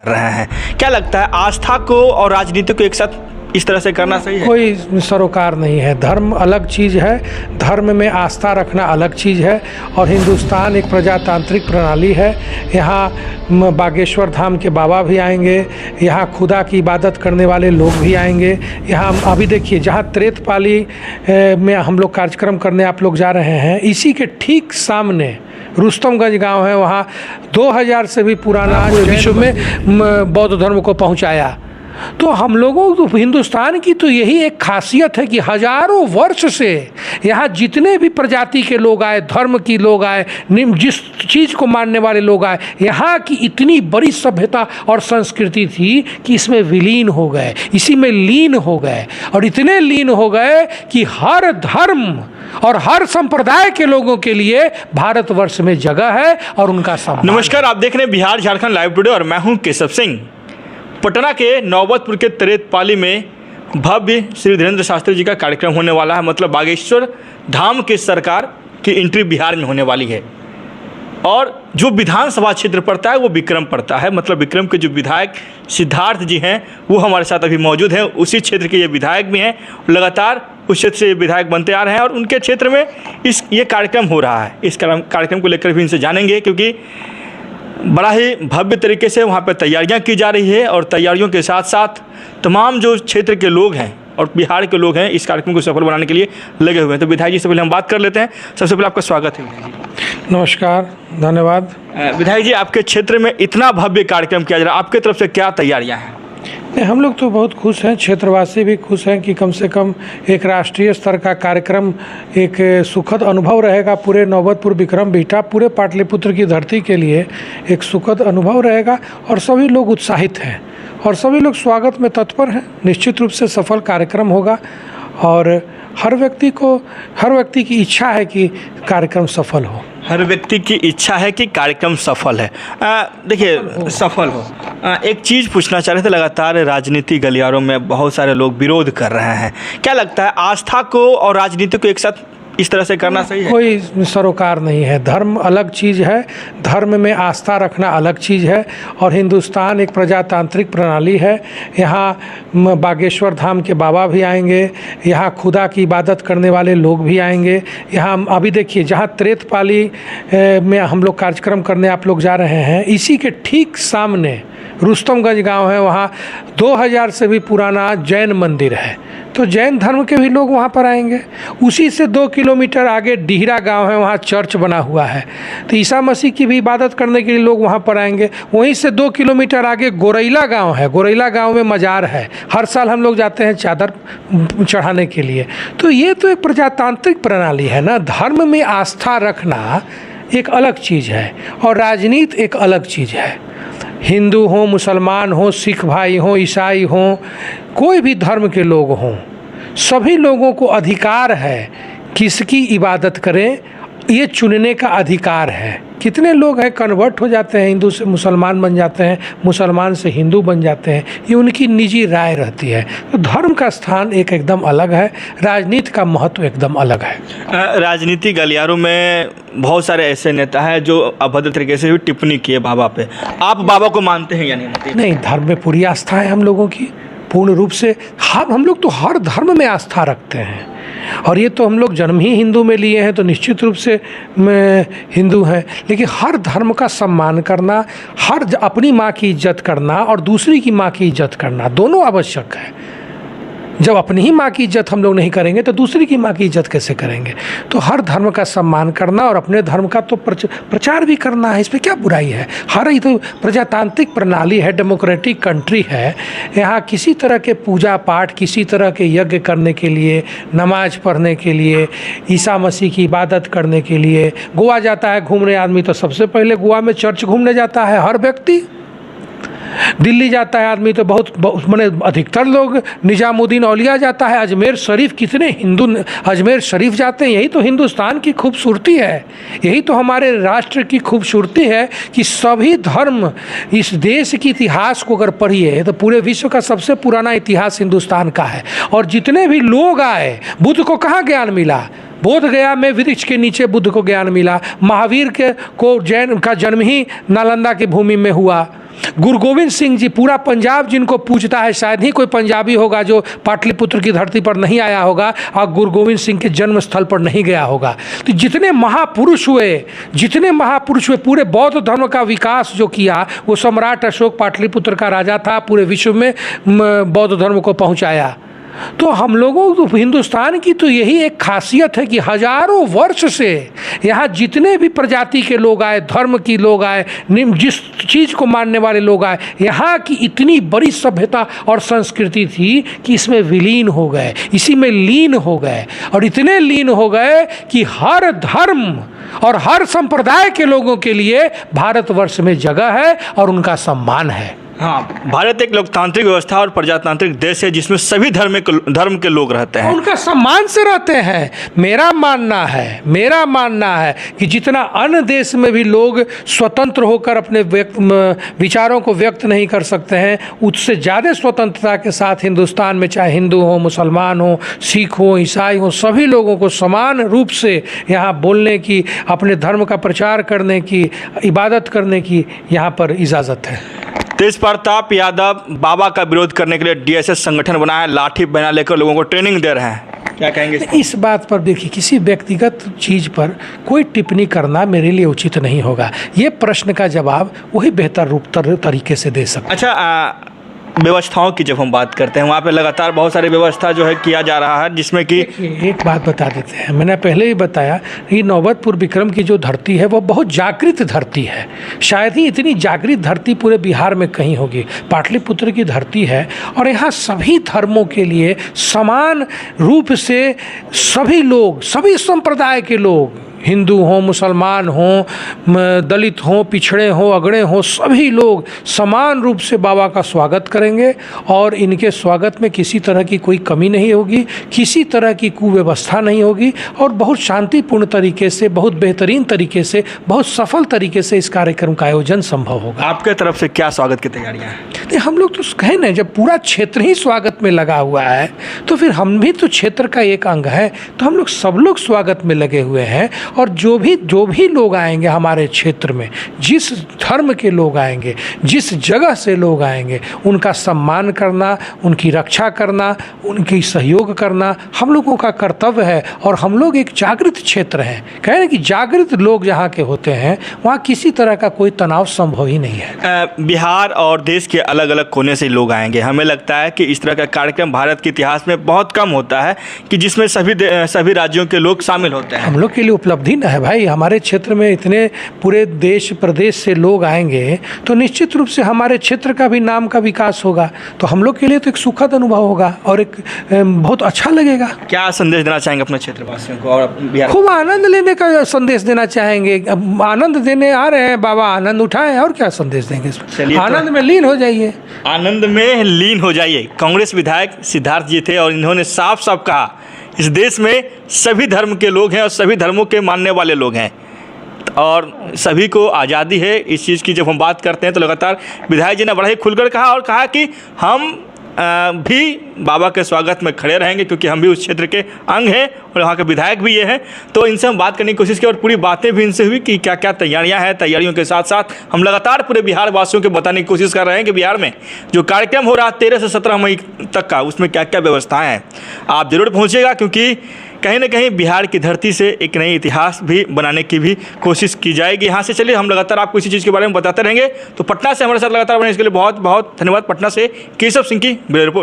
रहे हैं। क्या लगता है आस्था को और राजनीति को एक साथ इस तरह से करना सही है? कोई सरोकार नहीं है। धर्म अलग चीज़ है, धर्म में आस्था रखना अलग चीज़ है। और हिंदुस्तान एक प्रजातांत्रिक प्रणाली है। यहाँ बागेश्वर धाम के बाबा भी आएंगे, यहाँ खुदा की इबादत करने वाले लोग भी आएंगे। यहाँ अभी देखिए, जहाँ त्रेतपाली में हम लोग कार्यक्रम करने आप लोग जा रहे हैं, इसी के ठीक सामने रुस्तमगंज गांव है। वहाँ 2000 से भी पुराना विश्व में बौद्ध धर्म को पहुँचाया। तो हम लोगों तो हिंदुस्तान की तो यही एक खासियत है कि हजारों वर्ष से यहाँ जितने भी प्रजाति के लोग आए, धर्म की लोग आए, जिस चीज़ को मानने वाले लोग आए, यहाँ की इतनी बड़ी सभ्यता और संस्कृति थी कि इसमें विलीन हो गए, इसी में लीन हो गए। और इतने लीन हो गए कि हर धर्म और हर संप्रदाय के लोगों के लिए भारतवर्ष में जगह है और उनका सम्मान। नमस्कार, आप देख रहे हैं बिहार झारखंड लाइव टुडे और मैं हूं केशव सिंह। पटना के नौबतपुर के त्रेतपाली में भव्य श्री धीरेन्द्र शास्त्री जी का कार्यक्रम होने वाला है। मतलब बागेश्वर धाम के सरकार की एंट्री बिहार में होने वाली है। और जो विधानसभा क्षेत्र पड़ता है वो विक्रम पड़ता है। मतलब विक्रम के जो विधायक सिद्धार्थ जी हैं वो हमारे साथ अभी मौजूद हैं। उसी क्षेत्र के ये विधायक भी हैं, लगातार उस क्षेत्र से विधायक बनते आ रहे हैं और उनके क्षेत्र में ये कार्यक्रम हो रहा है। इस कार्यक्रम को लेकर भी इनसे जानेंगे, क्योंकि बड़ा ही भव्य तरीके से वहाँ पर तैयारियाँ की जा रही है। और तैयारियों के साथ साथ तमाम जो क्षेत्र के लोग हैं और बिहार के लोग हैं इस कार्यक्रम को सफल बनाने के लिए लगे हुए हैं। तो विधायक जी से पहले हम बात कर लेते हैं। सबसे पहले आपका स्वागत है। नमस्कार, धन्यवाद। विधायक जी, आपके क्षेत्र में इतना भव्य कार्यक्रम किया जा रहा है, आपके तरफ से क्या तैयारियाँ हैं? हम लोग तो बहुत खुश हैं, क्षेत्रवासी भी खुश हैं कि कम से कम एक राष्ट्रीय स्तर का कार्यक्रम, एक सुखद अनुभव रहेगा पूरे नौबतपुर, विक्रम, बिहटा, पूरे पाटलिपुत्र की धरती के लिए एक सुखद अनुभव रहेगा। और सभी लोग उत्साहित हैं और सभी लोग स्वागत में तत्पर हैं। निश्चित रूप से सफल कार्यक्रम होगा और हर व्यक्ति की इच्छा है कि कार्यक्रम सफल हो। हर व्यक्ति की इच्छा है कि कार्यक्रम सफल है। देखिए, सफल हो। एक चीज़ पूछना चाह रहे थे, लगातार राजनीति गलियारों में बहुत सारे लोग विरोध कर रहे हैं। क्या लगता है आस्था को और राजनीति को एक साथ इस तरह से करना सही है? कोई सरोकार नहीं है। धर्म अलग चीज़ है, धर्म में आस्था रखना अलग चीज़ है। और हिंदुस्तान एक प्रजातांत्रिक प्रणाली है। यहाँ बागेश्वर धाम के बाबा भी आएंगे, यहाँ खुदा की इबादत करने वाले लोग भी आएंगे। यहाँ अभी देखिए, जहाँ त्रेतपाली में हम लोग कार्यक्रम करने आप लोग जा रहे हैं, इसी के ठीक सामने रुस्तमगंज गांव है। वहाँ 2000 से भी पुराना जैन मंदिर है। तो जैन धर्म के भी लोग वहाँ पर आएंगे। उसी से 2 किलोमीटर आगे डिहरा गांव है, वहाँ चर्च बना हुआ है। तो ईसा मसीह की भी इबादत करने के लिए लोग वहाँ पर आएंगे। वहीं से 2 किलोमीटर आगे गोरैला गांव है। गोरैला गांव में मज़ार है। हर साल हम लोग जाते हैं चादर चढ़ाने के लिए। तो ये तो एक प्रजातांत्रिक प्रणाली है ना। धर्म में आस्था रखना एक अलग चीज़ है और राजनीति एक अलग चीज़ है। हिंदू हो, मुसलमान हो, सिख भाई हो, ईसाई हो, कोई भी धर्म के लोग हों, सभी लोगों को अधिकार है किसकी इबादत करें, ये चुनने का अधिकार है। कितने लोग हैं कन्वर्ट हो जाते हैं, हिंदू से मुसलमान बन जाते हैं, मुसलमान से हिंदू बन जाते हैं, ये उनकी निजी राय रहती है। तो धर्म का स्थान एकदम अलग है, राजनीति का महत्व एकदम अलग है। राजनीति गलियारों में बहुत सारे ऐसे नेता हैं जो अभद्र तरीके से भी टिप्पणी किए बाबा पे। आप बाबा को मानते हैं या नहीं? नहीं, धर्म में पूरी आस्था है हम लोगों की, पूर्ण रूप से। हम लोग तो हर धर्म में आस्था रखते हैं और ये तो हम लोग जन्म ही हिंदू में लिए हैं, तो निश्चित रूप से हिंदू हैं। लेकिन हर धर्म का सम्मान करना, अपनी माँ की इज्जत करना और दूसरी की माँ की इज्जत करना, दोनों आवश्यक है। जब अपनी ही माँ की इज्जत हम लोग नहीं करेंगे तो दूसरी की माँ की इज्जत कैसे करेंगे? तो हर धर्म का सम्मान करना और अपने धर्म का तो प्रचार भी करना है, इसमें क्या बुराई है? ये तो प्रजातांत्रिक प्रणाली है, डेमोक्रेटिक कंट्री है। यहाँ किसी तरह के पूजा पाठ, किसी तरह के यज्ञ करने के लिए, नमाज पढ़ने के लिए, ईसा मसीह की इबादत करने के लिए गोवा जाता है घूमने आदमी, तो सबसे पहले गोवा में चर्च घूमने जाता है हर व्यक्ति। दिल्ली जाता है आदमी तो बहुत माने अधिकतर लोग निजामुद्दीन औलिया जाता है। अजमेर शरीफ, कितने हिंदू अजमेर शरीफ जाते हैं। यही तो हिंदुस्तान की खूबसूरती है, यही तो हमारे राष्ट्र की खूबसूरती है कि सभी धर्म, इस देश के इतिहास को अगर पढ़िए तो पूरे विश्व का सबसे पुराना इतिहास हिंदुस्तान का है। और जितने भी लोग आए, बुद्ध को कहाँ ज्ञान मिला? बोध गया में वृक्ष के नीचे बुद्ध को ज्ञान मिला। महावीर को जैन का जन्म ही नालंदा की भूमि में हुआ। गुरु गोविंद सिंह जी, पूरा पंजाब जिनको पूजता है, शायद ही कोई पंजाबी होगा जो पाटलिपुत्र की धरती पर नहीं आया होगा और गुरु गोविंद सिंह के जन्म स्थल पर नहीं गया होगा। तो जितने महापुरुष हुए, पूरे बौद्ध धर्म का विकास जो किया वो सम्राट अशोक पाटलिपुत्र का राजा था, पूरे विश्व में बौद्ध धर्म को पहुंचाया। तो हम लोगों को हिंदुस्तान की तो यही एक खासियत है कि हजारों वर्ष से यहाँ जितने भी प्रजाति के लोग आए, धर्म की लोग आए, जिस चीज़ को मानने वाले लोग आए, यहाँ की इतनी बड़ी सभ्यता और संस्कृति थी कि इसमें विलीन हो गए, इसी में लीन हो गए, और इतने लीन हो गए कि हर धर्म और हर संप्रदाय के लोगों के लिए भारतवर्ष में जगह है और उनका सम्मान है। हाँ, भारत एक लोकतांत्रिक व्यवस्था और प्रजातांत्रिक देश है जिसमें सभी धर्म के लोग रहते हैं, उनका सम्मान से रहते हैं। मेरा मानना है कि जितना अन्य देश में भी लोग स्वतंत्र होकर अपने विचारों को व्यक्त नहीं कर सकते हैं, उससे ज़्यादा स्वतंत्रता के साथ हिंदुस्तान में चाहे हिंदू हो, मुसलमान हो, सिख हो, ईसाई हो, सभी लोगों को समान रूप से यहाँ बोलने की, अपने धर्म का प्रचार करने की, इबादत करने की यहाँ पर इजाज़त है। तेज प्रताप यादव बाबा का विरोध करने के लिए डीएसएस संगठन बनाया, लाठी बना लेकर लोगों को ट्रेनिंग दे रहे हैं, क्या कहेंगे इस बात पर? देखिए, किसी व्यक्तिगत चीज़ पर कोई टिप्पणी करना मेरे लिए उचित नहीं होगा। ये प्रश्न का जवाब वही बेहतर तरीके से दे सकता। अच्छा, व्यवस्थाओं की जब हम बात करते हैं, वहाँ पे लगातार बहुत सारी व्यवस्था जो है किया जा रहा है, जिसमें कि एक बात बता देते हैं, मैंने पहले ही बताया कि नौबतपुर विक्रम की जो धरती है वो बहुत जागृत धरती है। शायद ही इतनी जागृत धरती पूरे बिहार में कहीं होगी। पाटलिपुत्र की धरती है और यहाँ सभी धर्मों के लिए समान रूप से सभी लोग, सभी संप्रदाय के लोग, हिंदू हों, मुसलमान हों, दलित हों, पिछड़े हों, अगड़े हों, सभी लोग समान रूप से बाबा का स्वागत करेंगे और इनके स्वागत में किसी तरह की कोई कमी नहीं होगी, किसी तरह की कुव्यवस्था नहीं होगी और बहुत शांतिपूर्ण तरीके से, बहुत बेहतरीन तरीके से, बहुत सफल तरीके से इस कार्यक्रम का आयोजन संभव होगा। आपके तरफ से क्या स्वागत की तैयारियाँ हैं? हम लोग तो कहें ना, जब पूरा क्षेत्र ही स्वागत में लगा हुआ है तो फिर हम भी तो क्षेत्र का एक अंग है, तो हम लोग सब लोग स्वागत में लगे हुए हैं और जो भी लोग आएंगे हमारे क्षेत्र में, जिस धर्म के लोग आएंगे, जिस जगह से लोग आएंगे, उनका सम्मान करना, उनकी रक्षा करना, उनकी सहयोग करना हम लोगों का कर्तव्य है। और हम लोग एक जागृत क्षेत्र हैं, कहें ना कि जागृत लोग जहाँ के होते हैं वहाँ किसी तरह का कोई तनाव संभव ही नहीं है। बिहार और देश के अलग अलग कोने से लोग आएंगे। हमें लगता है कि इस तरह का कार्यक्रम भारत के इतिहास में बहुत कम होता है कि जिसमें सभी राज्यों के लोग शामिल होते हैं। हम लोग के लिए उपलब्धि न है भाई, हमारे क्षेत्र में इतने पूरे देश प्रदेश से लोग आएंगे तो निश्चित रूप से हमारे क्षेत्र का भी नाम का विकास होगा। तो हम लोग के लिए तो एक सुखद अनुभव होगा और एक बहुत अच्छा लगेगा। क्या संदेश देना चाहेंगे अपने क्षेत्रवासियों को और बिहार? खूब आनंद लेने का संदेश देना चाहेंगे। आनंद देने आ रहे हैं बाबा, आनंद उठाएं और क्या संदेश देंगे? आनंद में लीन हो जाइए, आनंद में लीन हो जाइए। कांग्रेस विधायक सिद्धार्थ जी थे और इन्होंने साफ साफ कहा इस देश में सभी धर्म के लोग हैं और सभी धर्मों के मानने वाले लोग हैं और सभी को आज़ादी है। इस चीज़ की जब हम बात करते हैं तो लगातार विधायक जी ने बड़ा ही खुलकर कहा और कहा कि हम भी बाबा के स्वागत में खड़े रहेंगे क्योंकि हम भी उस क्षेत्र के अंग हैं और वहाँ के विधायक भी ये हैं। तो इनसे हम बात करने की कोशिश की और पूरी बातें भी इनसे हुई कि क्या क्या तैयारियां हैं। तैयारियों के साथ साथ हम लगातार पूरे बिहार वासियों को बताने की कोशिश कर रहे हैं कि बिहार में जो कार्यक्रम हो रहा है 13 से 17 मई तक का, उसमें क्या क्या व्यवस्थाएँ हैं। आप ज़रूर पहुँचिएगा क्योंकि कहीं ना कहीं बिहार की धरती से एक नई इतिहास भी बनाने की भी कोशिश की जाएगी। यहाँ से चलिए हम लगातार आपको इसी चीज़ के बारे में बताते रहेंगे। तो पटना से हमारे साथ लगातार बने इसके लिए बहुत बहुत धन्यवाद। पटना से केशव सिंह की ब्यूरो रिपोर्ट।